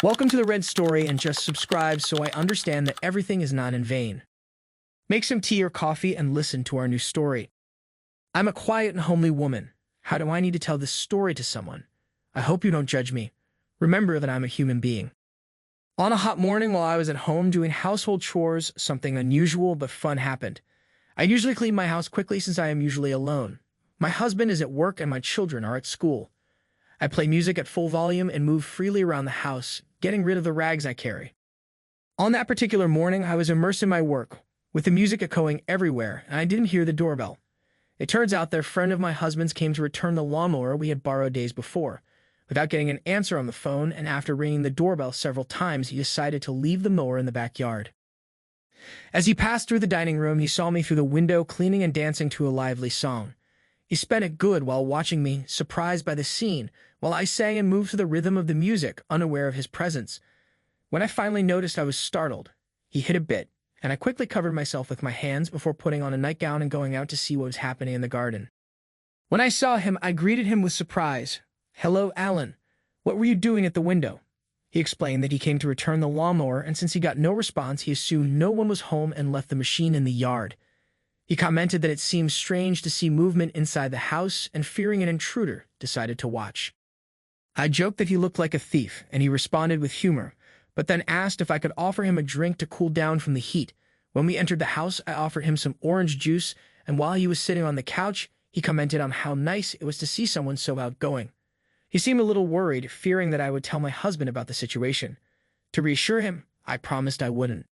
Welcome to the Red Story, and just subscribe so I understand that everything is not in vain. Make some tea or coffee and listen to our new story. I'm a quiet and homely woman. How do I need to tell this story to someone? I hope you don't judge me. Remember that I'm a human being. On a hot morning while I was at home doing household chores, something unusual but fun happened. I usually clean my house quickly since I am usually alone. My husband is at work and my children are at school. I play music at full volume and move freely around the house, getting rid of the rags I carry. On that particular morning, I was immersed in my work, with the music echoing everywhere, and I didn't hear the doorbell. It turns out that a friend of my husband's came to return the lawnmower we had borrowed days before. Without getting an answer on the phone, and after ringing the doorbell several times, he decided to leave the mower in the backyard. As he passed through the dining room, he saw me through the window cleaning and dancing to a lively song. He spent it good while watching me, surprised by the scene, while I sang and moved to the rhythm of the music, unaware of his presence. When I finally noticed, I was startled. He hid a bit, and I quickly covered myself with my hands before putting on a nightgown and going out to see what was happening in the garden. When I saw him, I greeted him with surprise. "Hello, Alan. What were you doing at the window?" He explained that he came to return the lawnmower, and since he got no response, he assumed no one was home and left the machine in the yard. He commented that it seemed strange to see movement inside the house, and fearing an intruder, decided to watch. I joked that he looked like a thief, and he responded with humor, but then asked if I could offer him a drink to cool down from the heat. When we entered the house, I offered him some orange juice, and while he was sitting on the couch, he commented on how nice it was to see someone so outgoing. He seemed a little worried, fearing that I would tell my husband about the situation. To reassure him, I promised I wouldn't.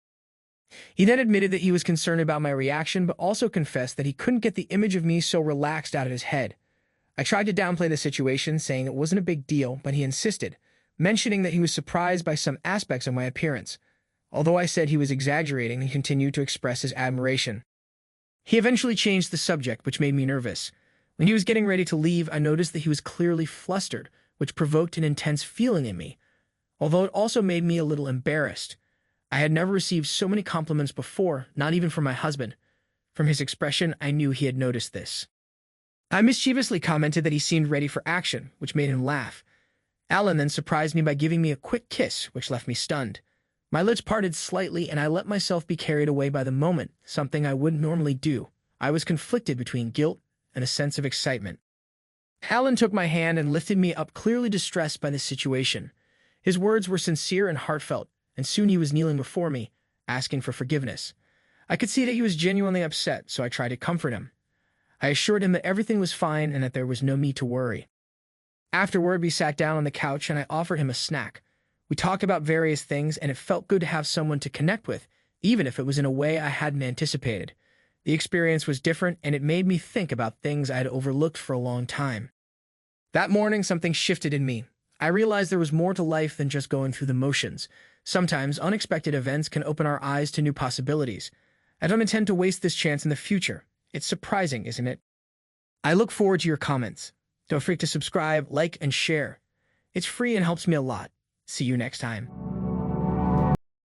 He then admitted that he was concerned about my reaction, but also confessed that he couldn't get the image of me so relaxed out of his head. I tried to downplay the situation, saying it wasn't a big deal, but he insisted, mentioning that he was surprised by some aspects of my appearance. Although I said he was exaggerating, he continued to express his admiration. He eventually changed the subject, which made me nervous. When he was getting ready to leave, I noticed that he was clearly flustered, which provoked an intense feeling in me, although it also made me a little embarrassed. I had never received so many compliments before, not even from my husband. From his expression, I knew he had noticed this. I mischievously commented that he seemed ready for action, which made him laugh. Alan then surprised me by giving me a quick kiss, which left me stunned. My lips parted slightly, and I let myself be carried away by the moment, something I wouldn't normally do. I was conflicted between guilt and a sense of excitement. Alan took my hand and lifted me up, clearly distressed by the situation. His words were sincere and heartfelt, and soon he was kneeling before me, asking for forgiveness. I could see that he was genuinely upset, so I tried to comfort him. I assured him that everything was fine and that there was no need to worry. Afterward, we sat down on the couch and I offered him a snack. We talked about various things, and it felt good to have someone to connect with, even if it was in a way I hadn't anticipated. The experience was different, and it made me think about things I had overlooked for a long time. That morning, something shifted in me. I realized there was more to life than just going through the motions. Sometimes unexpected events can open our eyes to new possibilities. I don't intend to waste this chance in the future. It's surprising, isn't it? I look forward to your comments. Don't forget to subscribe, like, and share. It's free and helps me a lot. See you next time.